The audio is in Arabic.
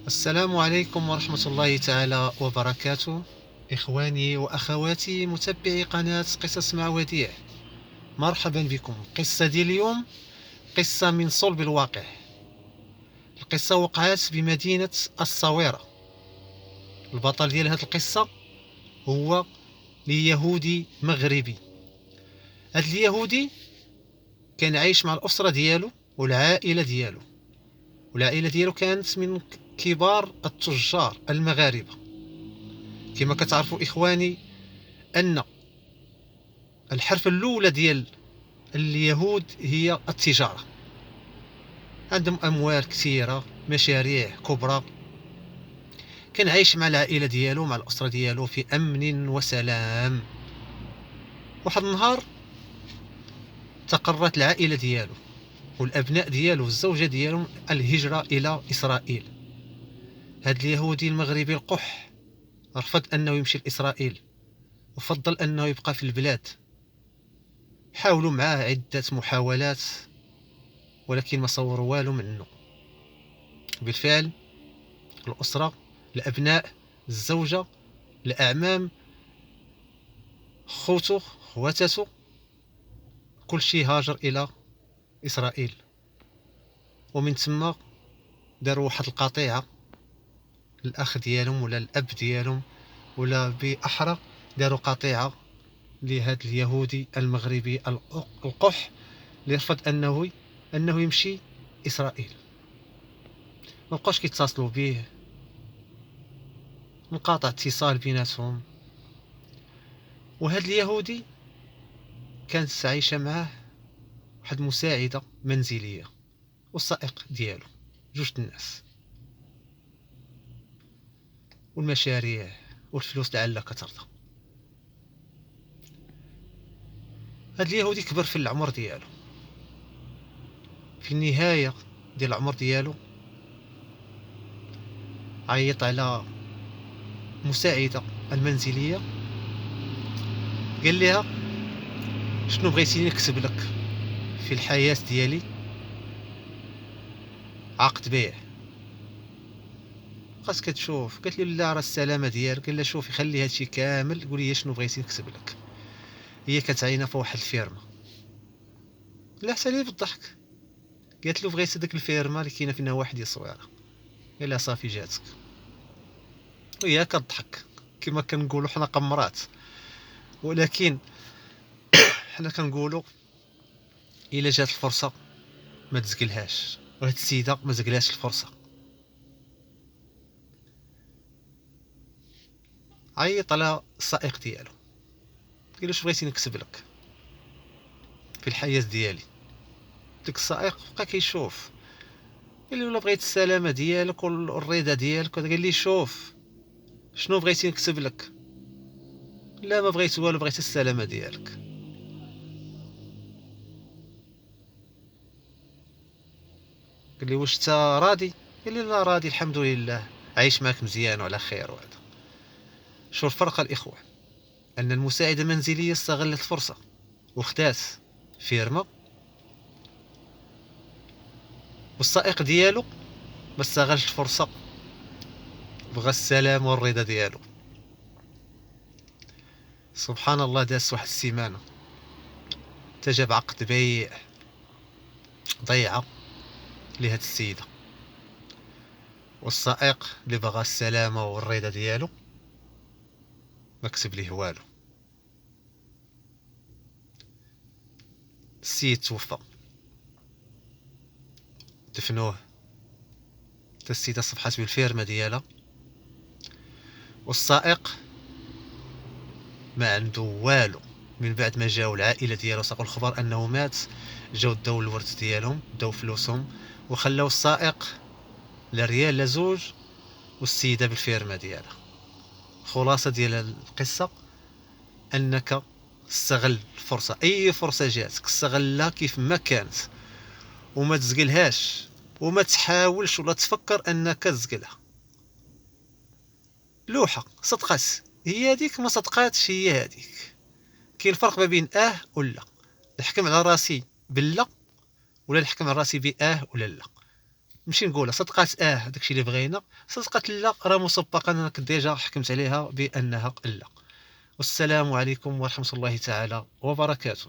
السلام عليكم ورحمة الله تعالى وبركاته. إخواني وأخواتي متبعي قناة قصص مع وديع، مرحبا بكم. قصة ديال اليوم قصة من صلب الواقع. القصة وقعت بمدينة الصويرة. البطل ديال هذه القصة هو اليهودي مغربي. هذا اليهودي كان عايش مع الأسرة ديالو والعائلة ديالو كانت من كبار التجار المغاربة. كما كتعرفوا إخواني أن الحرفة الأولى ديال اليهود هي التجارة. عندهم أموال كثيرة، مشاريع كبرى. كان عايش مع العائلة ديالو، مع الأسرة ديالو، في أمن وسلام. واحد النهار تقررت العائلة ديالو والأبناء ديالو والزوجة ديالهم الهجرة إلى إسرائيل. هذا اليهودي المغربي القح رفض أنه يمشي لإسرائيل وفضل أنه يبقى في البلاد. حاولوا معاه عدة محاولات ولكن ما صوروا والو منه. بالفعل الأسرة، الأبناء، الزوجة، الأعمام، خوته، خواتته، كل شيء هاجر إلى إسرائيل. ومن ثم داروا واحد القطيعة، الأخ ديالهم ولا الأب ديالهم، ولا بأحرى داروا قطيعة لهذا اليهودي المغربي القح اللي رفض أنه يمشي إسرائيل. مبقاوش كيتصلوا به، انقطع اتصال بيناتهم. وهذا اليهودي كانت عايشة معاه واحد مساعدة منزلية والسائق ديالو، جوج الناس. والمشاريع والفلوس لعلها كترضى. هاد اليهودي كبر في العمر ديالو. في النهاية ديال العمر ديالو عيط على مساعدة المنزلية، قال لها: شنو بغيتيني نكتب لك في الحياة ديالي؟ عقد بيع. بقات كتشوف، قالت له: لا، راه السلامة ديالك. قال لها: شوفي، خلي هادشي كامل، قولي شنو بغيتي نكتب لك. هي كانت عاينة في واحد الفيرما. لا، حتى لي بالضحك. قالت له: بغيت هذيك الفيرما اللي كاينه في نواحي الصويره. قال لها: صافي جاتك. وهي كتضحك كما كنقولوا حنا قمرات. ولكن حنا كنقولوا الا جات الفرصه ما تزقلهاش، وهاد السيده ما زقلاش الفرصه. عيط على السائق ديالو، قال له: اش بغيتي نكتب لك في الحياه ديالي؟ ديك السائق بقى كيشوف، قال له: لا، بغيت السلامه ديالك والرضا ديالك. قال لي: شوف، شنو بغيتي نكتب لك؟ لا، ما بغيت والو، بغيت السلامه ديالك. قال لي: واش انت راضي؟ قال لي: لا، راضي الحمد لله، عايش معك مزيان وعلى خير. وهذا شو الفرق الاخوه؟ ان المساعده المنزليه استغلت الفرصه وخدات فيرما، والسائق ديالو ما استغلش الفرصه، بغى السلام والرضا ديالو. سبحان الله، داز واحد السيمانه تجاب عقد بيع ضيعه لهاد السيده. والسائق اللي بغى السلامه والرضا ديالو ما كتب ليه والو. السيد توفى، دفنوه، حتى السيده صبحات بالفيرما ديالها. والسائق ما عنده والو. من بعد ما جاو العائله ديالو ساقوا الخبر انه مات، جاو داو الورث ديالهم، داو فلوسهم، وخلاو السائق لا ريال لا زوج، والسيده بالفيرما ديالها. خلاصه ديال القصه انك استغل الفرصه، اي فرصه جاتك استغلها كيف ما كانت، وما تزقلهاش، وما تحاولش ولا تفكر انك تزقلها. لوحه صدقات هي هذيك، ما صدقاتش هي هذيك. كاين الفرق ما بين ولا. نحكم على راسي باللا، ولا نحكم على راسي بآه ولا لا. نمشي نقولها صدقات داكشي اللي بغينا، صدقات لا راه مسبقا انا كنت ديجا حكمت عليها بانها لا. والسلام عليكم ورحمة الله تعالى وبركاته.